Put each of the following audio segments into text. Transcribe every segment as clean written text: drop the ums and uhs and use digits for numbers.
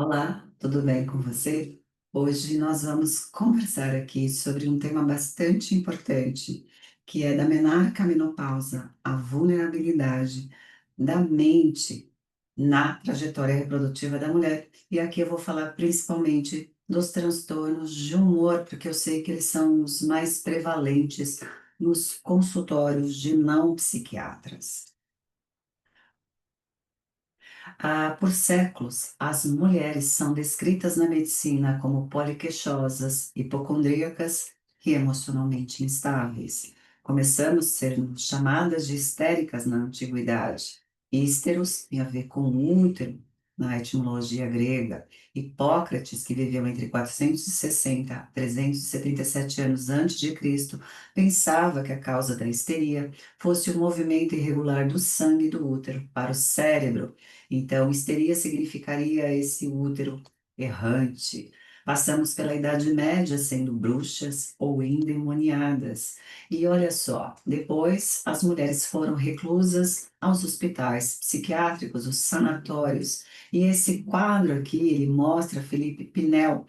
Olá, tudo bem com você? Hoje nós vamos conversar aqui sobre um tema bastante importante, que é da menarca à menopausa, a vulnerabilidade da mente na trajetória reprodutiva da mulher. E aqui eu vou falar principalmente dos transtornos de humor, porque eu sei que eles são os mais prevalentes nos consultórios de não psiquiatras. Por séculos, as mulheres são descritas na medicina como poliqueixosas, hipocondríacas e emocionalmente instáveis. Começamos a ser chamadas de histéricas na antiguidade. Hísteros tem a ver com útero na etimologia grega. Hipócrates, que viveu entre 460 a 377 anos antes de Cristo, pensava que a causa da histeria fosse o movimento irregular do sangue do útero para o cérebro. Então, histeria significaria esse útero errante. Passamos pela Idade Média sendo bruxas ou endemoniadas. E olha só, depois as mulheres foram reclusas aos hospitais psiquiátricos, os sanatórios. E esse quadro aqui, ele mostra Felipe Pinel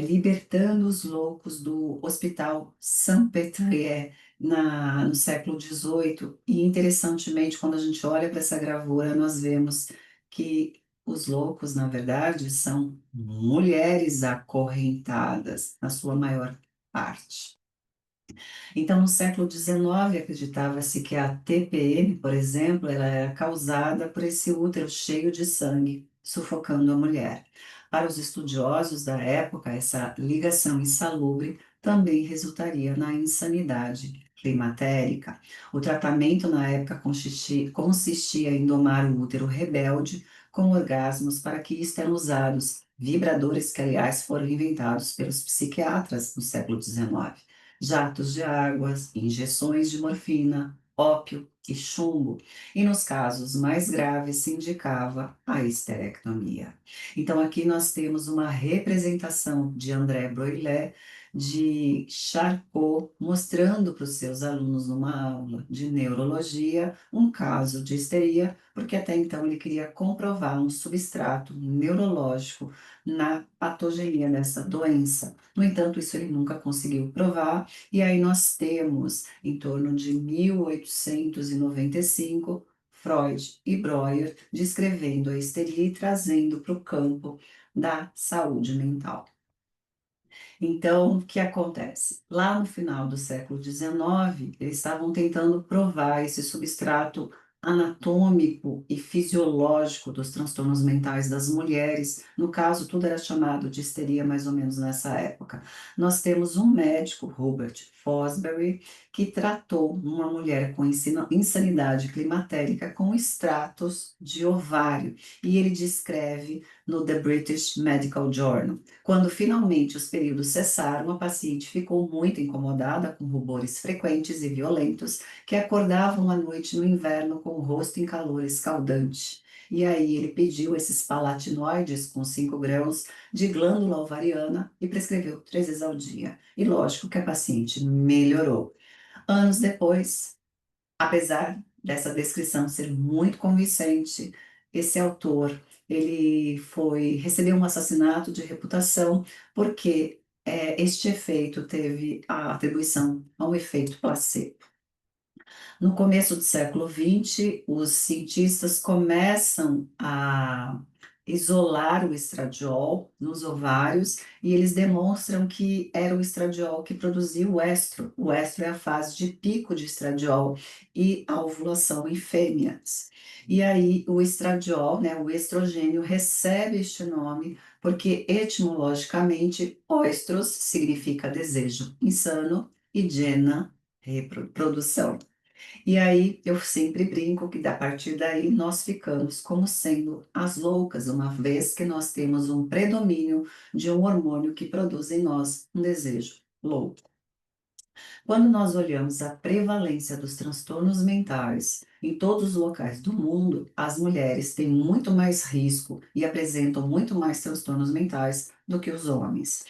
libertando os loucos do Hospital Saint-Pétrier no século XVIII. E, interessantemente, quando a gente olha para essa gravura, nós vemos que os loucos, na verdade, são mulheres acorrentadas, na sua maior parte. Então, no século XIX, acreditava-se que a TPM, por exemplo, ela era causada por esse útero cheio de sangue, sufocando a mulher. Para os estudiosos da época, essa ligação insalubre também resultaria na insanidade climatérica. O tratamento na época consistia em domar o útero rebelde com orgasmos para que isto eram usados, vibradores que, aliás, foram inventados pelos psiquiatras no século XIX, jatos de águas, injeções de morfina, ópio e chumbo, e nos casos mais graves se indicava a esterectomia. Então aqui nós temos uma representação de André Broillet de Charcot mostrando para os seus alunos numa aula de neurologia um caso de histeria, porque até então ele queria comprovar um substrato neurológico na patogenia dessa doença. No entanto, isso ele nunca conseguiu provar, e aí nós temos, em torno de 1895, Freud e Breuer descrevendo a histeria e trazendo para o campo da saúde mental. Então, o que acontece? Lá no final do século XIX, eles estavam tentando provar esse substrato anatômico e fisiológico dos transtornos mentais das mulheres. No caso, tudo era chamado de histeria mais ou menos nessa época. Nós temos um médico, Robert Fosbury, que tratou uma mulher com insanidade climatérica com extratos de ovário, e ele descreve no The British Medical Journal. Quando finalmente os períodos cessaram, a paciente ficou muito incomodada com rubores frequentes e violentos que acordavam à noite no inverno com o rosto em calor escaldante. E aí ele pediu esses palatinoides com 5 grãos de glândula ovariana e prescreveu 3 vezes ao dia. E lógico que a paciente melhorou. Anos depois, apesar dessa descrição ser muito convincente, esse autor recebeu um assassinato de reputação porque este efeito teve a atribuição ao efeito placebo. No começo do século XX, os cientistas começam a isolar o estradiol nos ovários e eles demonstram que era o estradiol que produzia o estro. O estro é a fase de pico de estradiol e a ovulação em fêmeas. E aí o estradiol, né, o estrogênio, recebe este nome porque etimologicamente oestros significa desejo insano e gena, reprodução. E aí eu sempre brinco que a partir daí nós ficamos como sendo as loucas, uma vez que nós temos um predomínio de um hormônio que produz em nós um desejo louco. Quando nós olhamos a prevalência dos transtornos mentais em todos os locais do mundo, as mulheres têm muito mais risco e apresentam muito mais transtornos mentais do que os homens.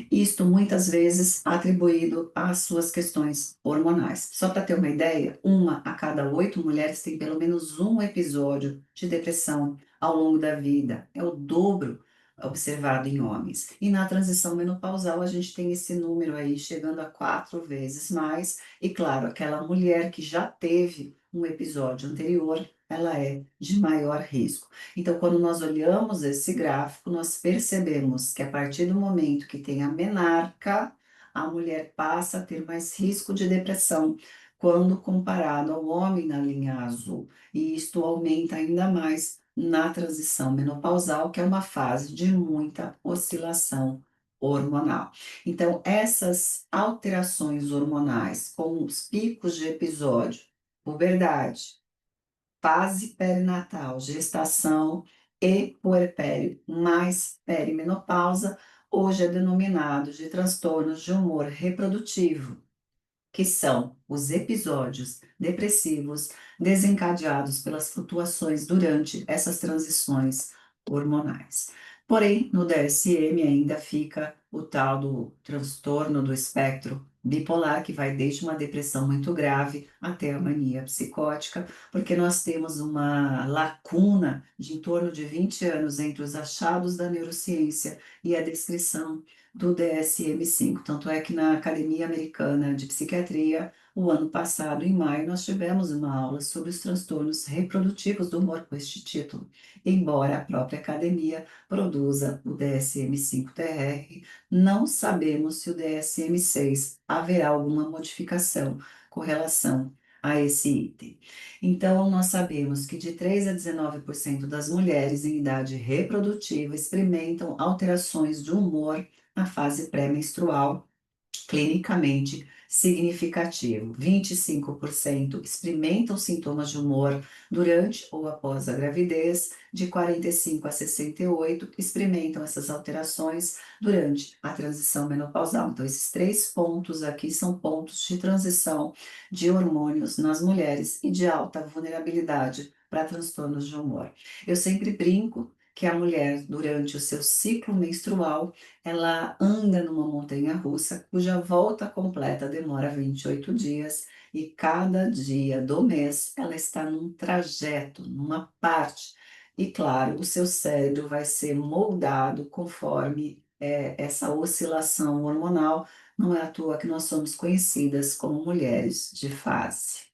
Isto muitas vezes atribuído às suas questões hormonais. Só para ter uma ideia, uma a cada 8 mulheres tem pelo menos um episódio de depressão ao longo da vida. É o dobro observado em homens. E na transição menopausal, a gente tem esse número aí chegando a 4 vezes mais. E claro, aquela mulher que já teve um episódio anterior, ela é de maior risco. Então, quando nós olhamos esse gráfico, nós percebemos que a partir do momento que tem a menarca, a mulher passa a ter mais risco de depressão quando comparado ao homem na linha azul. E isto aumenta ainda mais na transição menopausal, que é uma fase de muita oscilação hormonal. Então, essas alterações hormonais, com os picos de episódio, puberdade, fase perinatal, gestação e puerpério, mais perimenopausa, hoje é denominado de transtornos de humor reprodutivo, que são os episódios depressivos desencadeados pelas flutuações durante essas transições hormonais. Porém, no DSM ainda fica o tal do transtorno do espectro bipolar, que vai desde uma depressão muito grave até a mania psicótica, porque nós temos uma lacuna de em torno de 20 anos entre os achados da neurociência e a descrição do DSM-5. Tanto é que na Academia Americana de Psiquiatria, o ano passado, em maio, nós tivemos uma aula sobre os transtornos reprodutivos do humor com este título. Embora a própria academia produza o DSM-5-TR, não sabemos se o DSM-6 haverá alguma modificação com relação a esse item. Então, nós sabemos que de 3 a 19% das mulheres em idade reprodutiva experimentam alterações de humor na fase pré-menstrual, clinicamente significativo. 25% experimentam sintomas de humor durante ou após a gravidez, de 45 a 68 experimentam essas alterações durante a transição menopausal. Então, esses três pontos aqui são pontos de transição de hormônios nas mulheres e de alta vulnerabilidade para transtornos de humor. Eu sempre brinco que a mulher, durante o seu ciclo menstrual, ela anda numa montanha-russa cuja volta completa demora 28 dias e cada dia do mês ela está num trajeto, numa parte. E claro, o seu cérebro vai ser moldado conforme essa oscilação hormonal. Não é à toa que nós somos conhecidas como mulheres de fase.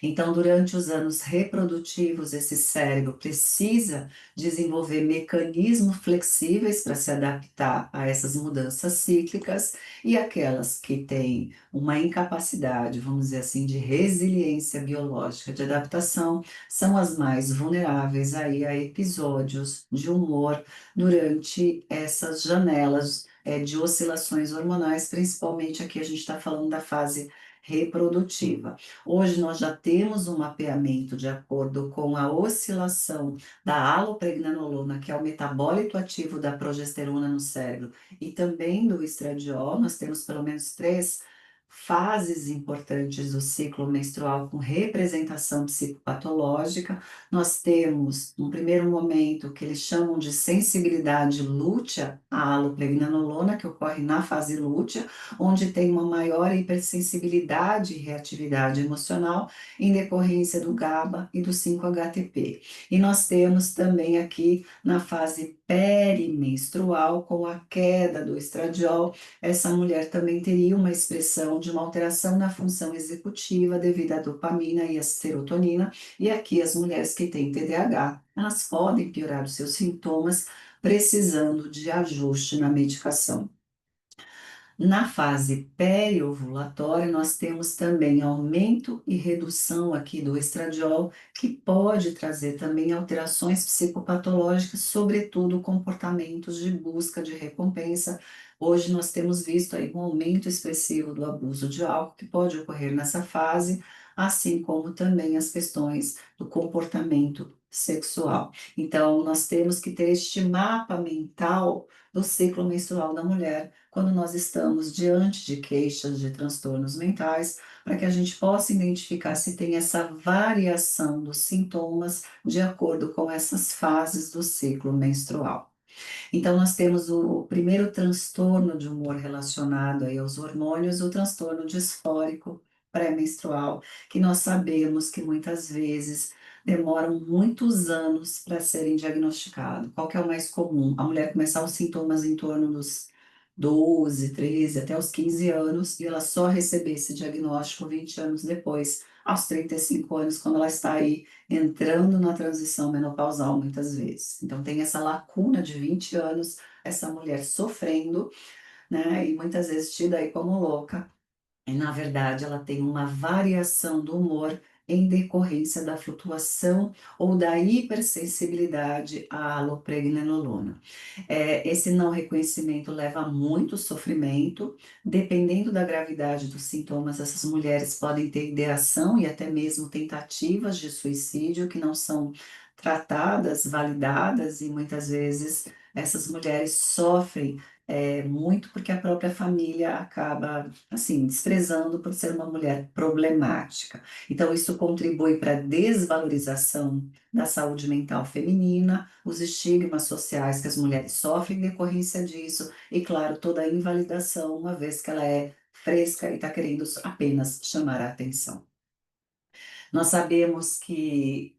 Então, durante os anos reprodutivos, esse cérebro precisa desenvolver mecanismos flexíveis para se adaptar a essas mudanças cíclicas, e aquelas que têm uma incapacidade, vamos dizer assim, de resiliência biológica de adaptação, são as mais vulneráveis aí a episódios de humor durante essas janelas de oscilações hormonais, principalmente aqui a gente está falando da fase reprodutiva. Hoje nós já temos um mapeamento de acordo com a oscilação da alopregnanolona, que é o metabólito ativo da progesterona no cérebro, e também do estradiol. Nós temos pelo menos três fases importantes do ciclo menstrual com representação psicopatológica. Nós temos, no primeiro momento, que eles chamam de sensibilidade lútea à alopregnanolona, que ocorre na fase lútea, onde tem uma maior hipersensibilidade e reatividade emocional em decorrência do GABA e do 5-HTP. E nós temos também aqui na fase perimenstrual, com a queda do estradiol, essa mulher também teria uma expressão de uma alteração na função executiva devido à dopamina e à serotonina. E aqui as mulheres que têm TDAH, elas podem piorar os seus sintomas precisando de ajuste na medicação. Na fase periovulatória, nós temos também aumento e redução aqui do estradiol, que pode trazer também alterações psicopatológicas, sobretudo comportamentos de busca de recompensa. Hoje nós temos visto aí um aumento expressivo do abuso de álcool que pode ocorrer nessa fase, assim como também as questões do comportamento sexual. Então, nós temos que ter este mapa mental do ciclo menstrual da mulher quando nós estamos diante de queixas de transtornos mentais, para que a gente possa identificar se tem essa variação dos sintomas de acordo com essas fases do ciclo menstrual. Então, nós temos o primeiro transtorno de humor relacionado aí aos hormônios, o transtorno disfórico pré-menstrual, que nós sabemos que muitas vezes demoram muitos anos para serem diagnosticados. Qual que é o mais comum? A mulher começar os sintomas em torno dos 12, 13, até os 15 anos, e ela só receber esse diagnóstico 20 anos depois, aos 35 anos, quando ela está aí entrando na transição menopausal, muitas vezes. Então, tem essa lacuna de 20 anos, essa mulher sofrendo, né, e muitas vezes tida aí como louca, e, na verdade, ela tem uma variação do humor em decorrência da flutuação ou da hipersensibilidade à alopregnanolona. Esse não reconhecimento leva a muito sofrimento. Dependendo da gravidade dos sintomas, essas mulheres podem ter ideação e até mesmo tentativas de suicídio que não são tratadas, validadas, e muitas vezes essas mulheres sofrem muito porque a própria família acaba, assim, desprezando por ser uma mulher problemática. Então, isso contribui para a desvalorização da saúde mental feminina, os estigmas sociais que as mulheres sofrem em decorrência disso, e, claro, toda a invalidação, uma vez que ela é fresca e está querendo apenas chamar a atenção. Nós sabemos que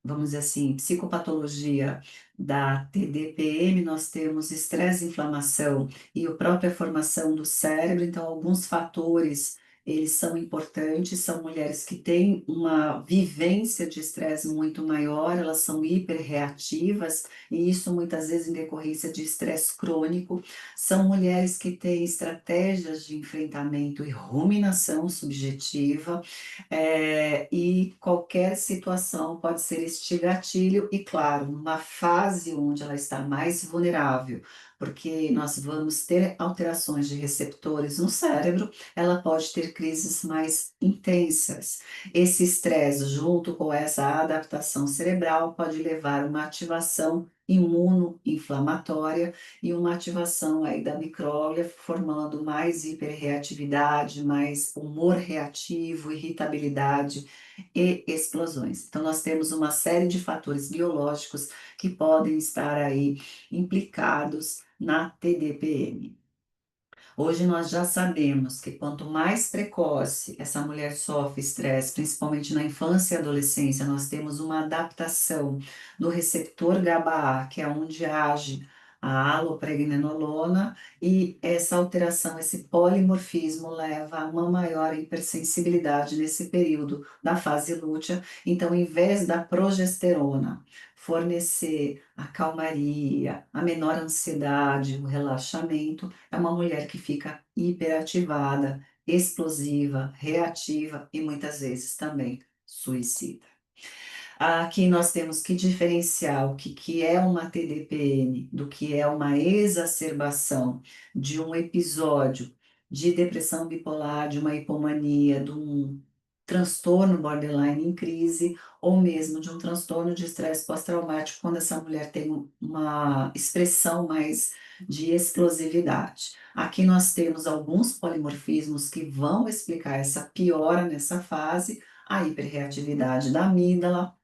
vamos dizer assim, psicopatologia da TDPM, nós temos estresse, inflamação e a própria formação do cérebro, então alguns fatores, eles são importantes, são mulheres que têm uma vivência de estresse muito maior, elas são hiperreativas, e isso muitas vezes em decorrência de estresse crônico, são mulheres que têm estratégias de enfrentamento e ruminação subjetiva, e qualquer situação pode ser este gatilho, e claro, numa fase onde ela está mais vulnerável, porque nós vamos ter alterações de receptores no cérebro, ela pode ter crises mais intensas. Esse estresse, junto com essa adaptação cerebral, pode levar a uma ativação imunoinflamatória e uma ativação aí da micróglia, formando mais hiperreatividade, mais humor reativo, irritabilidade e explosões. Então, nós temos uma série de fatores biológicos que podem estar aí implicados na TDPM. Hoje nós já sabemos que quanto mais precoce essa mulher sofre estresse, principalmente na infância e adolescência, nós temos uma adaptação do receptor GABA-A, que é onde age a alopregnenolona, e essa alteração, esse polimorfismo leva a uma maior hipersensibilidade nesse período da fase lútea. Então, em vez da progesterona fornecer a calmaria, a menor ansiedade, o relaxamento, é uma mulher que fica hiperativada, explosiva, reativa e muitas vezes também suicida. Aqui nós temos que diferenciar o que é uma TDPN do que é uma exacerbação de um episódio de depressão bipolar, de uma hipomania, de um transtorno borderline em crise, ou mesmo de um transtorno de estresse pós-traumático, quando essa mulher tem uma expressão mais de explosividade. Aqui nós temos alguns polimorfismos que vão explicar essa piora nessa fase: a hiperreatividade da amígdala,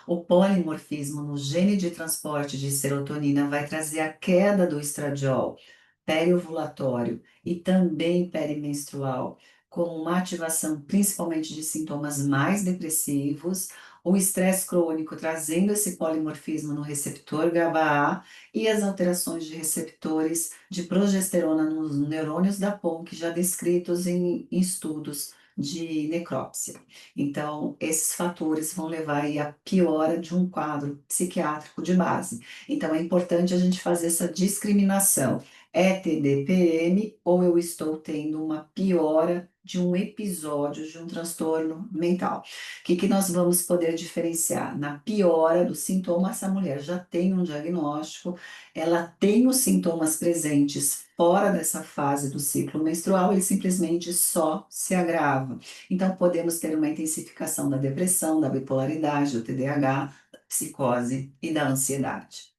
o polimorfismo no gene de transporte de serotonina vai trazer a queda do estradiol periovulatório e também perimenstrual, com uma ativação principalmente de sintomas mais depressivos, o estresse crônico trazendo esse polimorfismo no receptor GABA-A e as alterações de receptores de progesterona nos neurônios da PONC, já descritos em estudos de necrópsia. Então, esses fatores vão levar aí à piora de um quadro psiquiátrico de base. Então, é importante a gente fazer essa discriminação. É TDPM ou eu estou tendo uma piora de um episódio de um transtorno mental? O que que nós vamos poder diferenciar? Na piora do sintoma, essa mulher já tem um diagnóstico, ela tem os sintomas presentes fora dessa fase do ciclo menstrual, ele simplesmente só se agrava. Então, podemos ter uma intensificação da depressão, da bipolaridade, do TDAH, da psicose e da ansiedade.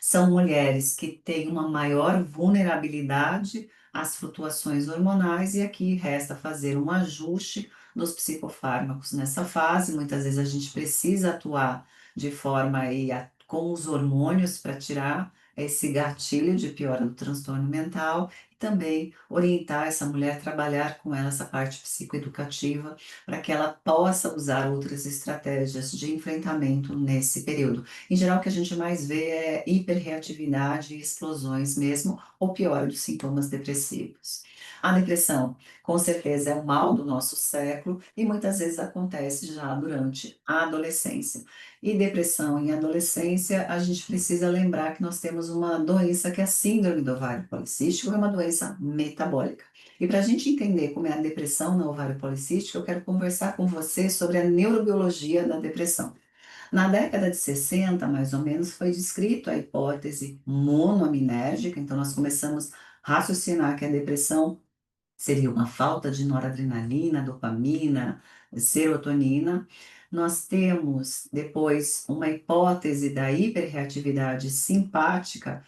São mulheres que têm uma maior vulnerabilidade às flutuações hormonais, e aqui resta fazer um ajuste dos psicofármacos nessa fase. Muitas vezes a gente precisa atuar de forma aí com os hormônios para tirar esse gatilho de piora do transtorno mental e também orientar essa mulher a trabalhar com ela essa parte psicoeducativa para que ela possa usar outras estratégias de enfrentamento nesse período. Em geral, o que a gente mais vê é hiperreatividade e explosões mesmo, ou piora dos sintomas depressivos. A depressão, com certeza, é o mal do nosso século e muitas vezes acontece já durante a adolescência. E depressão em adolescência, a gente precisa lembrar que nós temos uma doença que é a síndrome do ovário policístico, é uma doença metabólica. E para a gente entender como é a depressão no ovário policístico, eu quero conversar com você sobre a neurobiologia da depressão. Na década de 60, mais ou menos, foi descrito a hipótese monoaminérgica, então nós começamos a raciocinar que a depressão seria uma falta de noradrenalina, dopamina, serotonina. Nós temos depois uma hipótese da hiperreatividade simpática,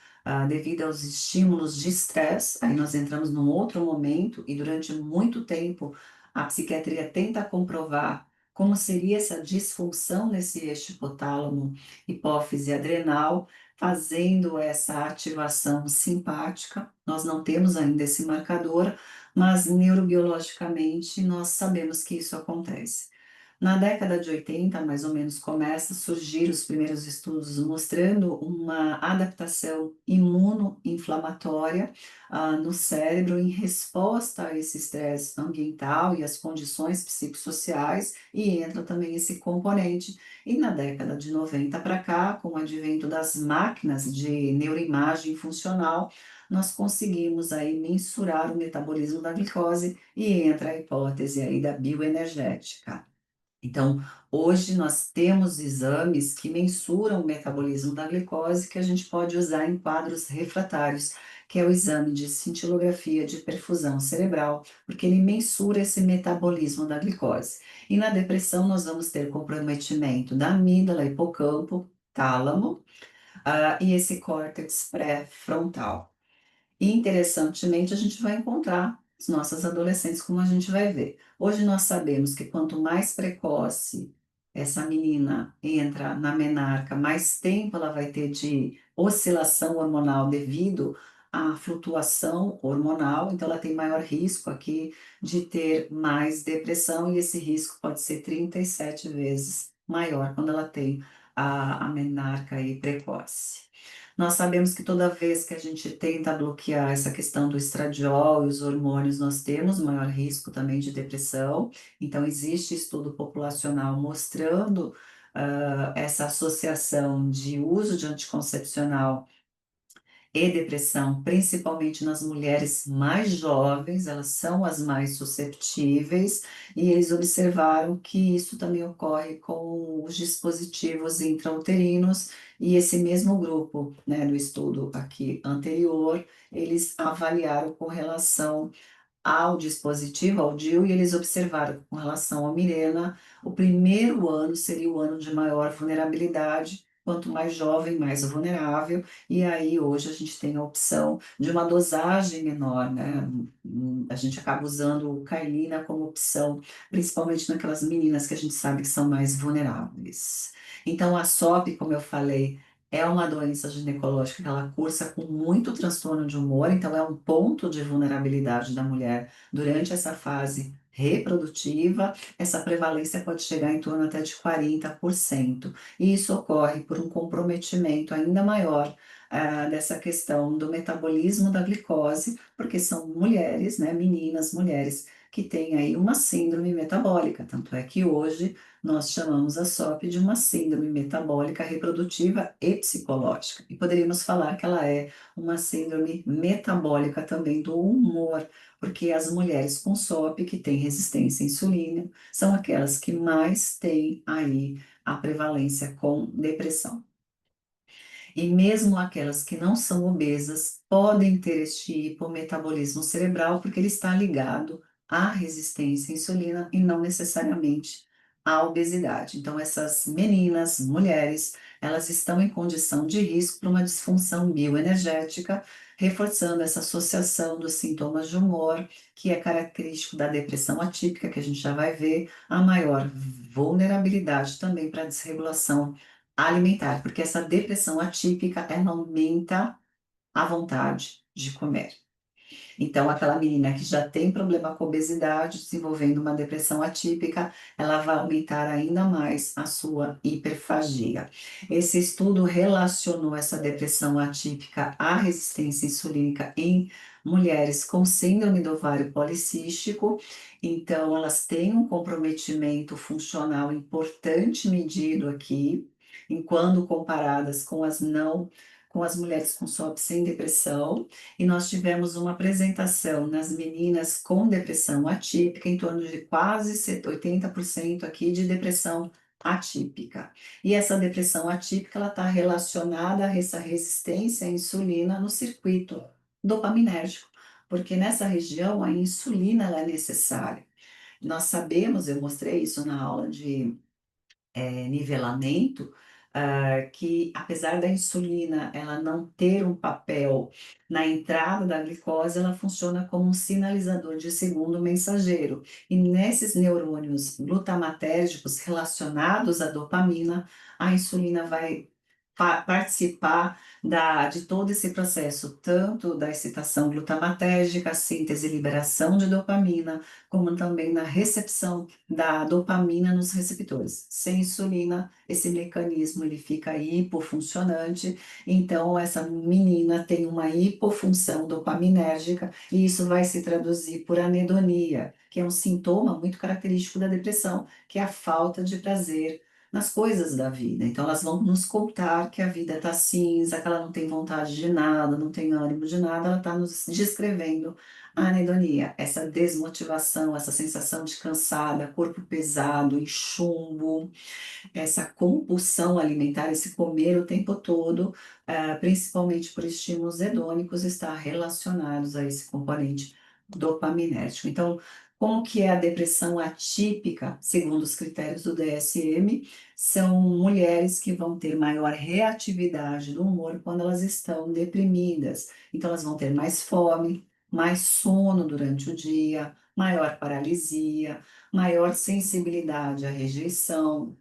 devido aos estímulos de estresse. Aí nós entramos num outro momento e durante muito tempo a psiquiatria tenta comprovar como seria essa disfunção nesse eixo hipotálamo, hipófise adrenal, fazendo essa ativação simpática. Nós não temos ainda esse marcador, mas neurobiologicamente nós sabemos que isso acontece. Na década de 80, mais ou menos, começa a surgir os primeiros estudos mostrando uma adaptação imunoinflamatória no cérebro em resposta a esse estresse ambiental e as condições psicossociais, e entra também esse componente. E na década de 90 para cá, com o advento das máquinas de neuroimagem funcional, nós conseguimos aí mensurar o metabolismo da glicose e entra a hipótese aí da bioenergética. Então, hoje nós temos exames que mensuram o metabolismo da glicose que a gente pode usar em quadros refratários, que é o exame de cintilografia de perfusão cerebral, porque ele mensura esse metabolismo da glicose. E na depressão nós vamos ter comprometimento da amígdala, hipocampo, tálamo, e esse córtex pré-frontal. E interessantemente, a gente vai encontrar as nossas adolescentes, como a gente vai ver. Hoje nós sabemos que quanto mais precoce essa menina entra na menarca, mais tempo ela vai ter de oscilação hormonal devido à flutuação hormonal, então ela tem maior risco aqui de ter mais depressão, e esse risco pode ser 37 vezes maior quando ela tem a menarca aí precoce. Nós sabemos que toda vez que a gente tenta bloquear essa questão do estradiol e os hormônios, nós temos maior risco também de depressão. Então, existe estudo populacional mostrando essa associação de uso de anticoncepcional e depressão, principalmente nas mulheres mais jovens, elas são as mais susceptíveis, e eles observaram que isso também ocorre com os dispositivos intrauterinos, e esse mesmo grupo, né, do estudo aqui anterior, eles avaliaram com relação ao dispositivo, ao DIU, e eles observaram que, com relação ao Mirena, o primeiro ano seria o ano de maior vulnerabilidade. Quanto mais jovem, mais vulnerável, e aí hoje a gente tem a opção de uma dosagem menor, né? A gente acaba usando o Carlina como opção, principalmente naquelas meninas que a gente sabe que são mais vulneráveis. Então, a SOP, como eu falei, é uma doença ginecológica que ela cursa com muito transtorno de humor, então é um ponto de vulnerabilidade da mulher durante essa fase reprodutiva. Essa prevalência pode chegar em torno até de 40%, e isso ocorre por um comprometimento ainda maior dessa questão do metabolismo da glicose, porque são mulheres, né, meninas, mulheres que têm aí uma síndrome metabólica, tanto é que hoje nós chamamos a SOP de uma síndrome metabólica reprodutiva e psicológica. E poderíamos falar que ela é uma síndrome metabólica também do humor, porque as mulheres com SOP que têm resistência à insulina são aquelas que mais têm aí a prevalência com depressão. E mesmo aquelas que não são obesas podem ter este hipometabolismo cerebral, porque ele está ligado à resistência à insulina e não necessariamente à obesidade. Então, essas meninas, mulheres, elas estão em condição de risco para uma disfunção bioenergética, reforçando essa associação dos sintomas de humor, que é característico da depressão atípica, que a gente já vai ver, a maior vulnerabilidade também para a desregulação alimentar, porque essa depressão atípica, ela aumenta a vontade de comer. Então, aquela menina que já tem problema com obesidade, desenvolvendo uma depressão atípica, ela vai aumentar ainda mais a sua hiperfagia. Esse estudo relacionou essa depressão atípica à resistência insulínica em mulheres com síndrome do ovário policístico. Então, elas têm um comprometimento funcional importante medido aqui, enquanto comparadas com as não, com as mulheres com SOP sem depressão, e nós tivemos uma apresentação nas meninas com depressão atípica, em torno de quase 80% aqui de depressão atípica. E essa depressão atípica ela está relacionada a essa resistência à insulina no circuito dopaminérgico, porque nessa região a insulina ela é necessária. Nós sabemos, eu mostrei isso na aula de nivelamento, que apesar da insulina ela não ter um papel na entrada da glicose, ela funciona como um sinalizador de segundo mensageiro. E nesses neurônios glutamatérgicos relacionados à dopamina, a insulina vai participar de todo esse processo, tanto da excitação glutamatérgica, síntese e liberação de dopamina, como também na recepção da dopamina nos receptores. Sem insulina, esse mecanismo ele fica hipofuncionante, então essa menina tem uma hipofunção dopaminérgica e isso vai se traduzir por anedonia, que é um sintoma muito característico da depressão, que é a falta de prazer nas coisas da vida. Então elas vão nos contar que a vida está cinza, que ela não tem vontade de nada, não tem ânimo de nada, ela está nos descrevendo a anedonia, essa desmotivação, essa sensação de cansada, corpo pesado, enxumbo, essa compulsão alimentar, esse comer o tempo todo, principalmente por estímulos hedônicos, está relacionados a esse componente dopaminérgico. Então, como que é a depressão atípica, segundo os critérios do DSM? São mulheres que vão ter maior reatividade do humor quando elas estão deprimidas. Então, elas vão ter mais fome, mais sono durante o dia, maior paralisia, maior sensibilidade à rejeição,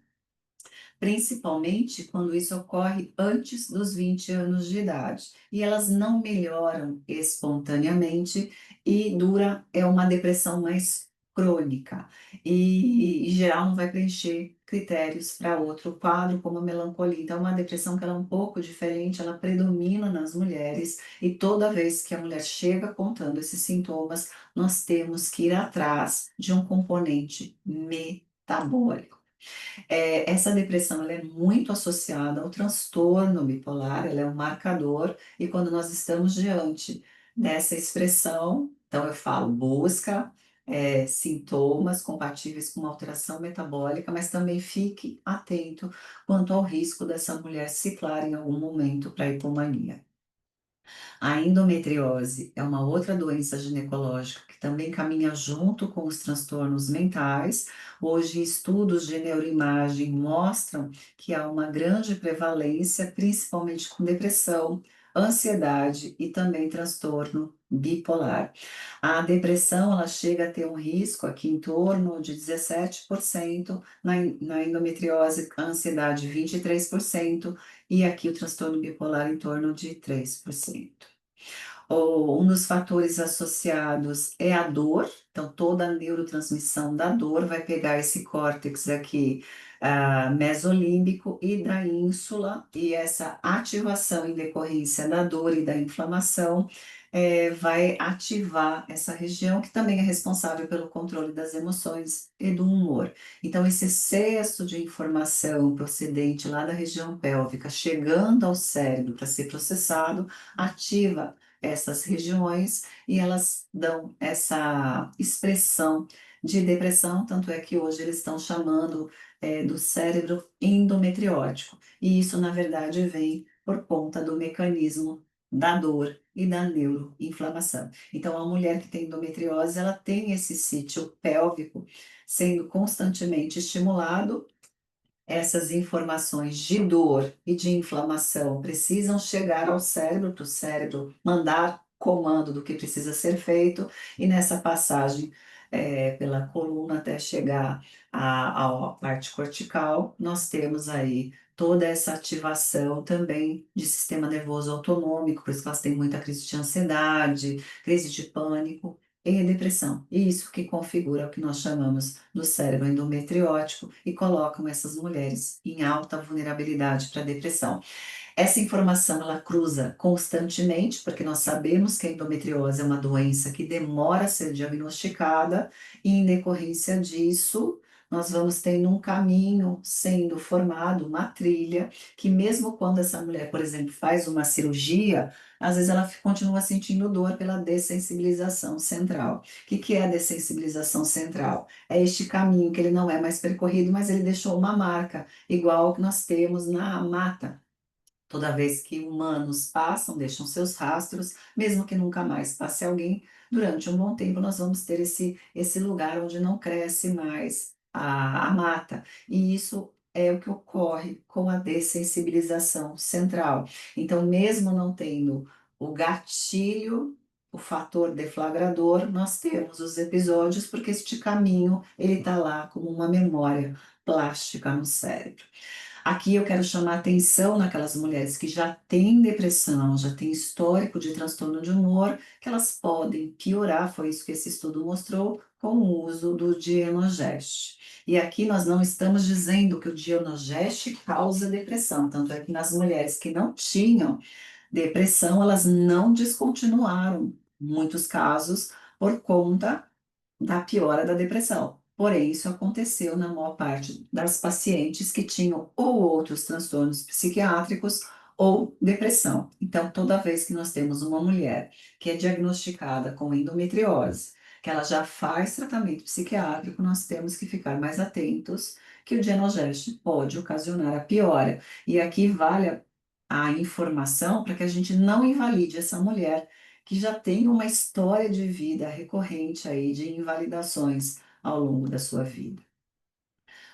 principalmente quando isso ocorre antes dos 20 anos de idade. E elas não melhoram espontaneamente e é uma depressão mais crônica. E, em geral, não vai preencher critérios para outro quadro, como a melancolia. Então, é uma depressão que ela é um pouco diferente, ela predomina nas mulheres, e toda vez que a mulher chega contando esses sintomas, nós temos que ir atrás de um componente metabólico. Essa depressão ela é muito associada ao transtorno bipolar, ela é um marcador, e quando nós estamos diante dessa expressão, então eu falo, busca sintomas compatíveis com uma alteração metabólica, mas também fique atento quanto ao risco dessa mulher ciclar em algum momento para a hipomania. A endometriose é uma outra doença ginecológica que também caminha junto com os transtornos mentais. Hoje, estudos de neuroimagem mostram que há uma grande prevalência, principalmente com depressão, ansiedade e também transtorno bipolar. A depressão ela chega a ter um risco aqui em torno de 17%, na endometriose, a ansiedade 23%, e aqui o transtorno bipolar em torno de 3%. Um dos fatores associados é a dor, então toda a neurotransmissão da dor vai pegar esse córtex aqui, mesolímbico e da ínsula, e essa ativação em decorrência da dor e da inflamação vai ativar essa região que também é responsável pelo controle das emoções e do humor. Então, esse excesso de informação procedente lá da região pélvica, chegando ao cérebro para ser processado, ativa essas regiões e elas dão essa expressão de depressão, tanto é que hoje eles estão chamando do cérebro endometriótico. E isso, na verdade, vem por conta do mecanismo da dor e da neuroinflamação. Então, a mulher que tem endometriose, ela tem esse sítio pélvico sendo constantemente estimulado. Essas informações de dor e de inflamação precisam chegar ao cérebro, para o cérebro mandar comando do que precisa ser feito, e nessa passagem pela coluna até chegar à parte cortical, nós temos aí toda essa ativação também de sistema nervoso autonômico, por isso que elas têm muita crise de ansiedade, crise de pânico e depressão. E isso que configura o que nós chamamos do cérebro endometriótico e colocam essas mulheres em alta vulnerabilidade para depressão. Essa informação ela cruza constantemente, porque nós sabemos que a endometriose é uma doença que demora a ser diagnosticada, e em decorrência disso, nós vamos tendo um caminho sendo formado, uma trilha, que mesmo quando essa mulher, por exemplo, faz uma cirurgia, às vezes ela continua sentindo dor pela dessensibilização central. O que que é a dessensibilização central? É este caminho que ele não é mais percorrido, mas ele deixou uma marca, igual que nós temos na mata. Toda vez que humanos passam, deixam seus rastros, mesmo que nunca mais passe alguém, durante um bom tempo nós vamos ter esse lugar onde não cresce mais a mata. E isso é o que ocorre com a dessensibilização central. Então, mesmo não tendo o gatilho, o fator deflagrador, nós temos os episódios, porque este caminho ele está lá como uma memória plástica no cérebro. Aqui eu quero chamar atenção naquelas mulheres que já têm depressão, já têm histórico de transtorno de humor, que elas podem piorar, foi isso que esse estudo mostrou, com o uso do Dienogest. E aqui nós não estamos dizendo que o Dienogest causa depressão, tanto é que nas mulheres que não tinham depressão, elas não descontinuaram, em muitos casos, por conta da piora da depressão. Porém, isso aconteceu na maior parte das pacientes que tinham ou outros transtornos psiquiátricos ou depressão. Então, toda vez que nós temos uma mulher que é diagnosticada com endometriose, que ela já faz tratamento psiquiátrico, nós temos que ficar mais atentos que o Dienogest pode ocasionar a piora. E aqui vale a informação para que a gente não invalide essa mulher que já tem uma história de vida recorrente aí de invalidações ao longo da sua vida.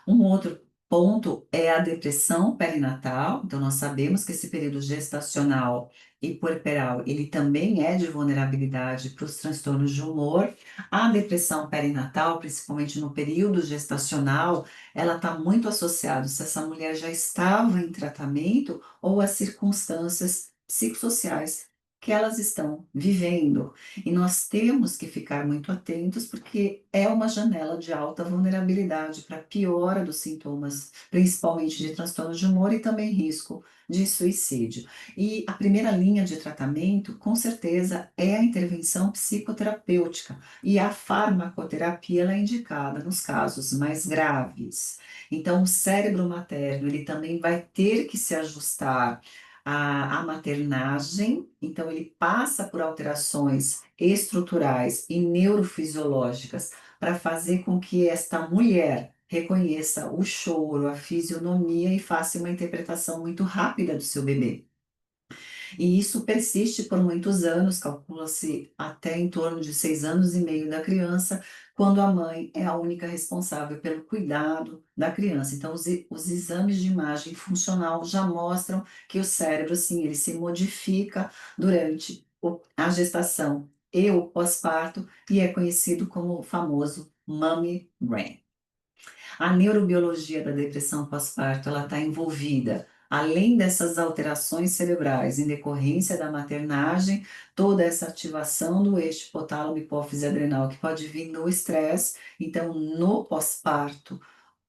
Um outro ponto é a depressão perinatal. Então, nós sabemos que esse período gestacional e puerperal, ele também é de vulnerabilidade para os transtornos de humor. A depressão perinatal, principalmente no período gestacional, ela está muito associada se essa mulher já estava em tratamento ou as circunstâncias psicossociais que elas estão vivendo. E nós temos que ficar muito atentos, porque é uma janela de alta vulnerabilidade para piora dos sintomas, principalmente de transtorno de humor e também risco de suicídio. E a primeira linha de tratamento, com certeza, é a intervenção psicoterapêutica. E a farmacoterapia ela é indicada nos casos mais graves. Então, o cérebro materno, ele também vai ter que se ajustar à maternagem, então ele passa por alterações estruturais e neurofisiológicas para fazer com que esta mulher reconheça o choro, a fisionomia e faça uma interpretação muito rápida do seu bebê. E isso persiste por muitos anos, calcula-se até em torno de 6 anos e meio da criança, quando a mãe é a única responsável pelo cuidado da criança. Então, os exames de imagem funcional já mostram que o cérebro, sim, ele se modifica durante a gestação e o pós-parto, e é conhecido como o famoso mommy brain. A neurobiologia da depressão pós-parto, ela está envolvida, além dessas alterações cerebrais em decorrência da maternagem, toda essa ativação do eixo hipotálamo hipófise adrenal que pode vir no estresse. Então, no pós-parto,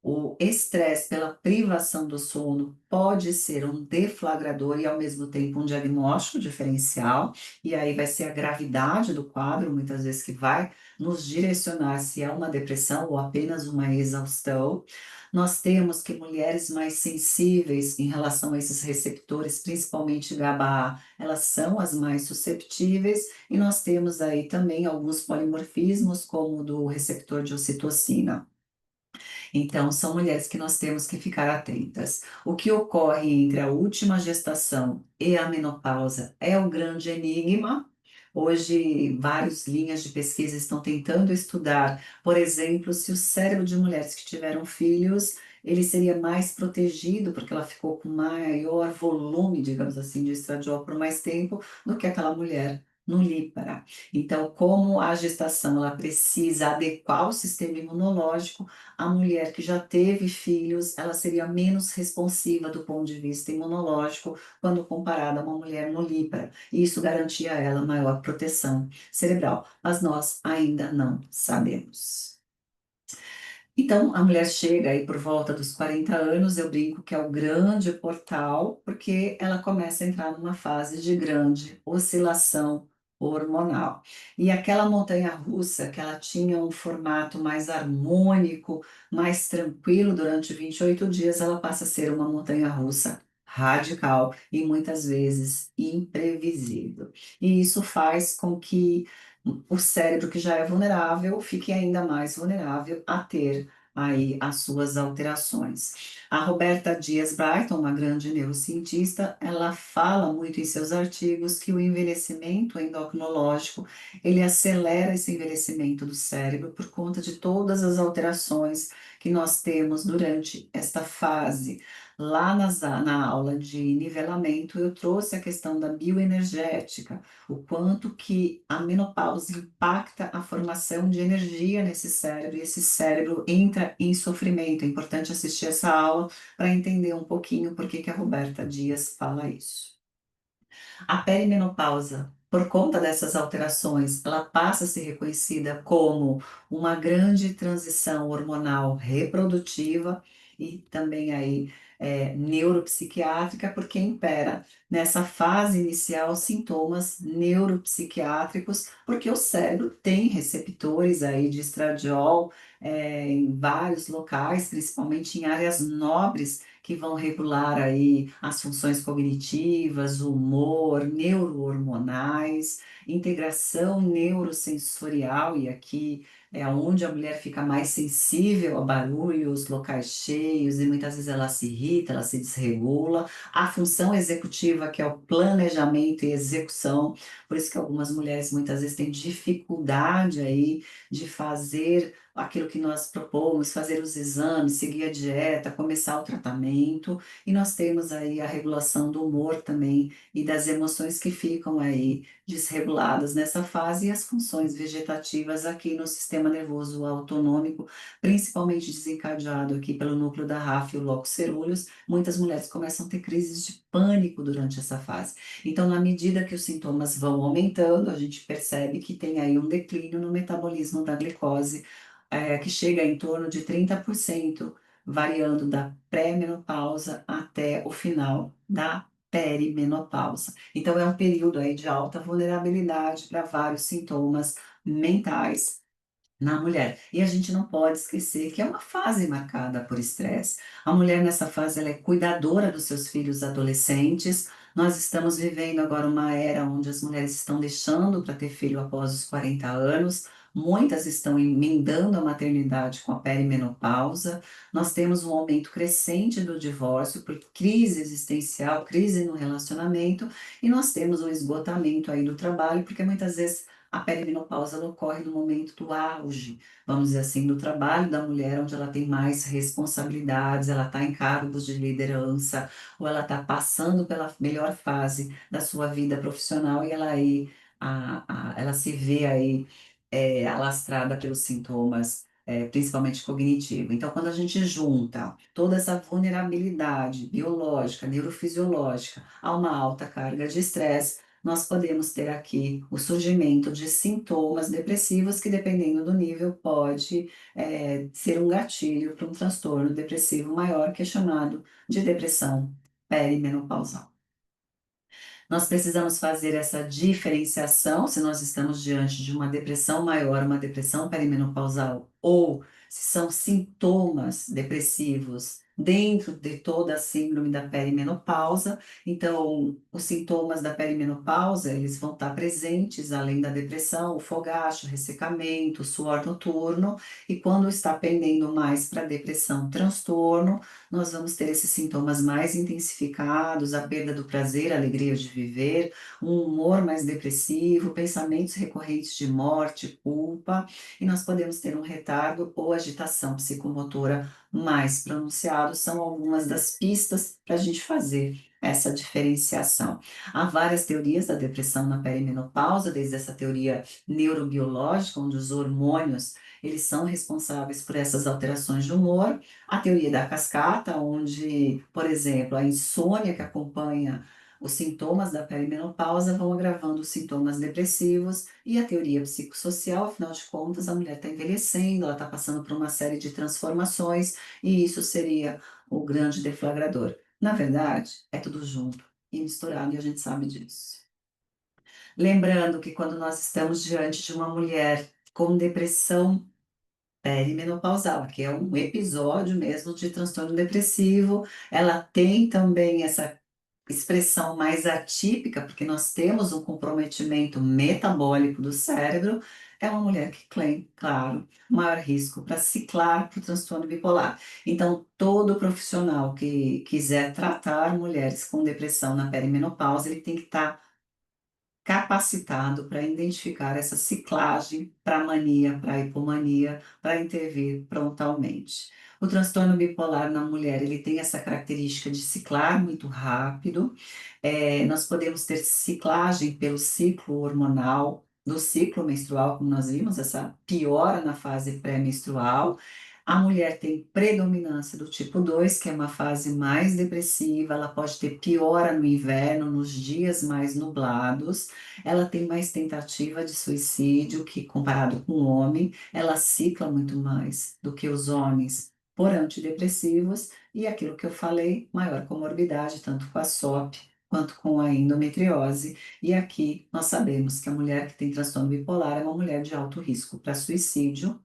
o estresse pela privação do sono pode ser um deflagrador e, ao mesmo tempo, um diagnóstico diferencial, e aí vai ser a gravidade do quadro, muitas vezes, que vai nos direcionar se é uma depressão ou apenas uma exaustão. Nós temos que mulheres mais sensíveis em relação a esses receptores, principalmente GABA, elas são as mais susceptíveis, e nós temos aí também alguns polimorfismos, como o do receptor de ocitocina. Então, são mulheres que nós temos que ficar atentas. O que ocorre entre a última gestação e a menopausa é um grande enigma. Hoje, várias linhas de pesquisa estão tentando estudar, por exemplo, se o cérebro de mulheres que tiveram filhos, ele seria mais protegido, porque ela ficou com maior volume, digamos assim, de estradiol por mais tempo, do que aquela mulher nulípara. Então, como a gestação ela precisa adequar o sistema imunológico, a mulher que já teve filhos, ela seria menos responsiva do ponto de vista imunológico quando comparada a uma mulher nulípara. E isso garantia a ela maior proteção cerebral, mas nós ainda não sabemos. Então, a mulher chega aí por volta dos 40 anos, eu brinco que é o grande portal, porque ela começa a entrar numa fase de grande oscilação hormonal. E aquela montanha-russa que ela tinha um formato mais harmônico, mais tranquilo durante 28 dias, ela passa a ser uma montanha-russa radical e muitas vezes imprevisível. E isso faz com que o cérebro que já é vulnerável fique ainda mais vulnerável a ter aí as suas alterações. A Roberta Dias Brighton, uma grande neurocientista, ela fala muito em seus artigos que o envelhecimento endocrinológico, ele acelera esse envelhecimento do cérebro por conta de todas as alterações que nós temos durante esta fase. Lá na aula de nivelamento, eu trouxe a questão da bioenergética, o quanto que a menopausa impacta a formação de energia nesse cérebro, e esse cérebro entra em sofrimento. É importante assistir essa aula para entender um pouquinho por que que a Roberta Dias fala isso. A perimenopausa, por conta dessas alterações, ela passa a ser reconhecida como uma grande transição hormonal reprodutiva e também aí neuropsiquiátrica, porque impera nessa fase inicial sintomas neuropsiquiátricos, porque o cérebro tem receptores aí de estradiol em vários locais, principalmente em áreas nobres que vão regular aí as funções cognitivas, humor, neurohormonais, integração neurosensorial, e aqui é onde a mulher fica mais sensível a barulhos, locais cheios, e muitas vezes ela se irrita, ela se desregula. A função executiva, que é o planejamento e execução, por isso que algumas mulheres muitas vezes têm dificuldade aí de fazer aquilo que nós propomos, fazer os exames, seguir a dieta, começar o tratamento, e nós temos aí a regulação do humor também e das emoções que ficam aí desreguladas nessa fase, e as funções vegetativas aqui no sistema nervoso autonômico, principalmente desencadeado aqui pelo núcleo da RAF e o locus coeruleus, muitas mulheres começam a ter crises de pânico durante essa fase. Então, na medida que os sintomas vão aumentando, a gente percebe que tem aí um declínio no metabolismo da glicose, que chega em torno de 30%, variando da pré-menopausa até o final da perimenopausa. Então, é um período aí de alta vulnerabilidade para vários sintomas mentais na mulher. E a gente não pode esquecer que é uma fase marcada por estresse. A mulher nessa fase ela é cuidadora dos seus filhos adolescentes. Nós estamos vivendo agora uma era onde as mulheres estão deixando para ter filho após os 40 anos. Muitas estão emendando a maternidade com a perimenopausa. Nós temos um aumento crescente do divórcio por crise existencial, crise no relacionamento, e nós temos um esgotamento aí do trabalho, porque muitas vezes a perimenopausa ela ocorre no momento do auge, vamos dizer assim, do trabalho da mulher, onde ela tem mais responsabilidades, ela está em cargos de liderança, ou ela está passando pela melhor fase da sua vida profissional, e ela aí, ela se vê aí alastrada pelos sintomas, principalmente cognitivo. Então, quando a gente junta toda essa vulnerabilidade biológica, neurofisiológica, a uma alta carga de estresse, nós podemos ter aqui o surgimento de sintomas depressivos que, dependendo do nível, pode ser um gatilho para um transtorno depressivo maior, que é chamado de depressão perimenopausal. Nós precisamos fazer essa diferenciação se nós estamos diante de uma depressão maior, uma depressão perimenopausal, ou se são sintomas depressivos dentro de toda a síndrome da perimenopausa. Então, os sintomas da perimenopausa, eles vão estar presentes além da depressão, o fogacho, o ressecamento, o suor noturno, e quando está pendendo mais para depressão, transtorno, nós vamos ter esses sintomas mais intensificados, a perda do prazer, a alegria de viver, um humor mais depressivo, pensamentos recorrentes de morte, culpa, e nós podemos ter um retardo ou agitação psicomotora mais pronunciado. São algumas das pistas para a gente fazer essa diferenciação. Há várias teorias da depressão na perimenopausa, desde essa teoria neurobiológica, onde os hormônios eles são responsáveis por essas alterações de humor, a teoria da cascata, onde, por exemplo, a insônia que acompanha os sintomas da perimenopausa vão agravando os sintomas depressivos, e a teoria psicossocial, afinal de contas, a mulher está envelhecendo, ela está passando por uma série de transformações, e isso seria o grande deflagrador. Na verdade, é tudo junto e misturado, e a gente sabe disso. Lembrando que quando nós estamos diante de uma mulher com depressão perimenopausal, que é um episódio mesmo de transtorno depressivo, ela tem também essa expressão mais atípica, porque nós temos um comprometimento metabólico do cérebro, é uma mulher que tem, claro, maior risco para ciclar para o transtorno bipolar. Então, todo profissional que quiser tratar mulheres com depressão na perimenopausa, ele tem que estar capacitado para identificar essa ciclagem para mania, para hipomania, para intervir prontamente. O transtorno bipolar na mulher, ele tem essa característica de ciclar muito rápido. Nós podemos ter ciclagem pelo ciclo hormonal, do ciclo menstrual, como nós vimos, essa piora na fase pré-menstrual. A mulher tem predominância do tipo 2, que é uma fase mais depressiva, ela pode ter piora no inverno, nos dias mais nublados, ela tem mais tentativa de suicídio que comparado com o homem, ela cicla muito mais do que os homens por antidepressivos, e aquilo que eu falei, maior comorbidade, tanto com a SOP quanto com a endometriose. E aqui nós sabemos que a mulher que tem transtorno bipolar é uma mulher de alto risco para suicídio,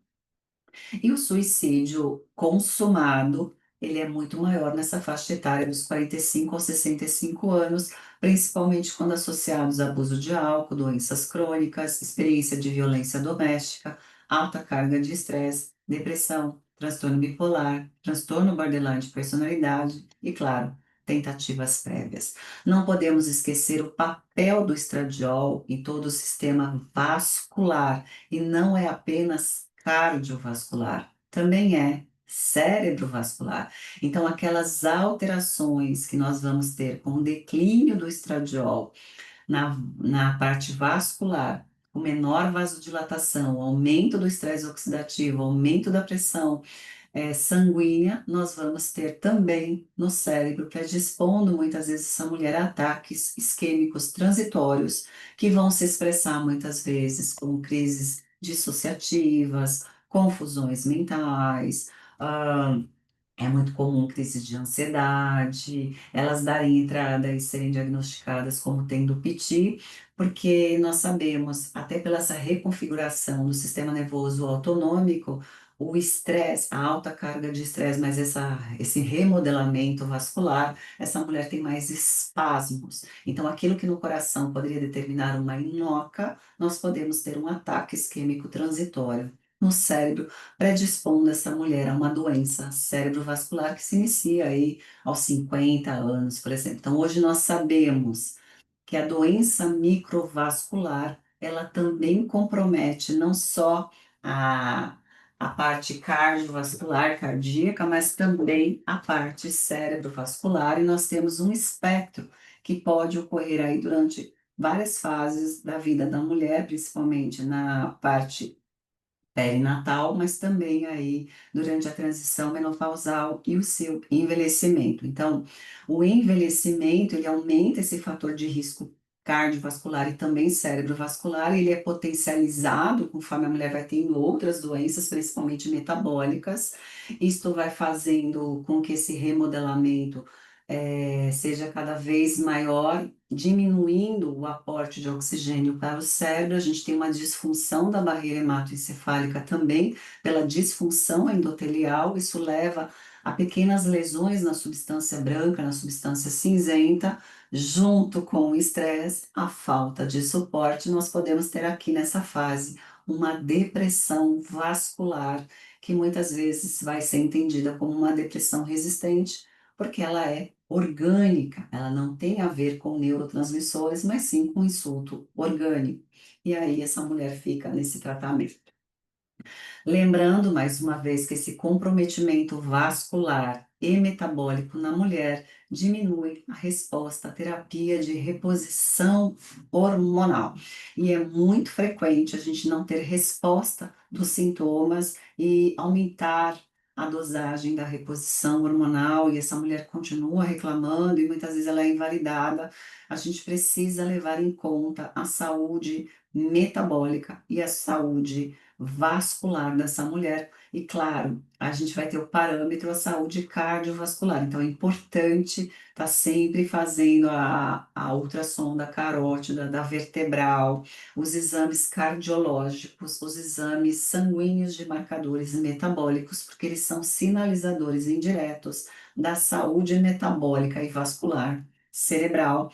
e o suicídio consumado, ele é muito maior nessa faixa etária dos 45 aos 65 anos, principalmente quando associados a abuso de álcool, doenças crônicas, experiência de violência doméstica, alta carga de estresse, depressão, transtorno bipolar, transtorno borderline de personalidade e, claro, tentativas prévias. Não podemos esquecer o papel do estradiol em todo o sistema vascular, e não é apenas cardiovascular, também é cerebrovascular. Então, aquelas alterações que nós vamos ter com o declínio do estradiol na parte vascular, com menor vasodilatação, aumento do estresse oxidativo, aumento da pressão sanguínea, nós vamos ter também no cérebro, predispondo muitas vezes essa mulher a ataques isquêmicos transitórios, que vão se expressar muitas vezes como crises dissociativas, confusões mentais, ah, é muito comum crises de ansiedade, elas darem entrada e serem diagnosticadas como tendo PT, porque nós sabemos, até pela essa reconfiguração do sistema nervoso autonômico, o estresse, a alta carga de estresse, mas esse remodelamento vascular, essa mulher tem mais espasmos. Então, aquilo que no coração poderia determinar uma inoca, nós podemos ter um ataque isquêmico transitório no cérebro, predispondo essa mulher a uma doença cerebrovascular que se inicia aí aos 50 anos, por exemplo. Então, hoje nós sabemos que a doença microvascular, ela também compromete não só a, a parte cardiovascular, cardíaca, mas também a parte cerebrovascular, e nós temos um espectro que pode ocorrer aí durante várias fases da vida da mulher, principalmente na parte perinatal, mas também aí durante a transição menopausal e o seu envelhecimento. Então, o envelhecimento, ele aumenta esse fator de risco cardiovascular e também cerebrovascular, ele é potencializado conforme a mulher vai tendo outras doenças, principalmente metabólicas. Isto vai fazendo com que esse remodelamento seja cada vez maior, diminuindo o aporte de oxigênio para o cérebro. A gente tem uma disfunção da barreira hematoencefálica também, pela disfunção endotelial. Isso leva a pequenas lesões na substância branca, na substância cinzenta, junto com o estresse, a falta de suporte. Nós podemos ter aqui nessa fase uma depressão vascular, que muitas vezes vai ser entendida como uma depressão resistente, porque ela é orgânica, ela não tem a ver com neurotransmissores, mas sim com insulto orgânico. E aí essa mulher fica nesse tratamento. Lembrando, mais uma vez, que esse comprometimento vascular e metabólico na mulher diminui a resposta à terapia de reposição hormonal. E é muito frequente a gente não ter resposta dos sintomas e aumentar a dosagem da reposição hormonal, e essa mulher continua reclamando e muitas vezes ela é invalidada. A gente precisa levar em conta a saúde metabólica e a saúde vascular dessa mulher. E claro, a gente vai ter o parâmetro a saúde cardiovascular. Então é importante estar sempre fazendo a ultrassom da carótida, da vertebral, os exames cardiológicos, os exames sanguíneos de marcadores metabólicos, porque eles são sinalizadores indiretos da saúde metabólica e vascular cerebral,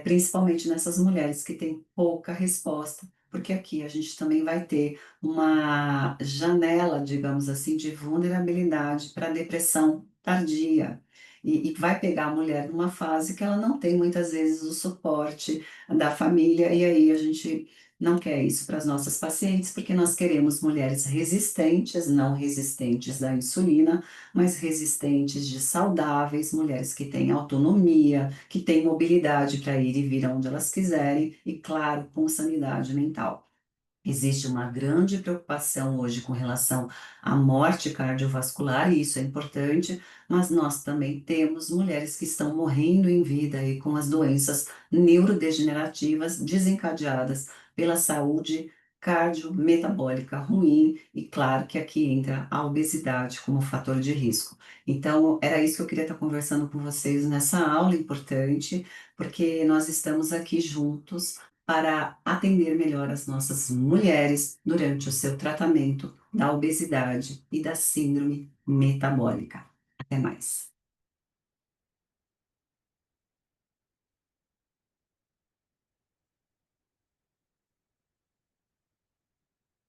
principalmente nessas mulheres que têm pouca resposta, porque aqui a gente também vai ter uma janela, digamos assim, de vulnerabilidade para depressão tardia. E vai pegar a mulher numa fase que ela não tem muitas vezes o suporte da família, e aí a gente não quer isso para as nossas pacientes, porque nós queremos mulheres resistentes, não resistentes da insulina, mas resistentes de saudáveis, mulheres que têm autonomia, que têm mobilidade para ir e vir aonde elas quiserem, e claro, com sanidade mental. Existe uma grande preocupação hoje com relação à morte cardiovascular, e isso é importante, mas nós também temos mulheres que estão morrendo em vida aí com as doenças neurodegenerativas desencadeadas pela saúde cardiometabólica ruim, e claro que aqui entra a obesidade como fator de risco. Então, era isso que eu queria estar conversando com vocês nessa aula importante, porque nós estamos aqui juntos para atender melhor as nossas mulheres durante o seu tratamento da obesidade e da síndrome metabólica. Até mais.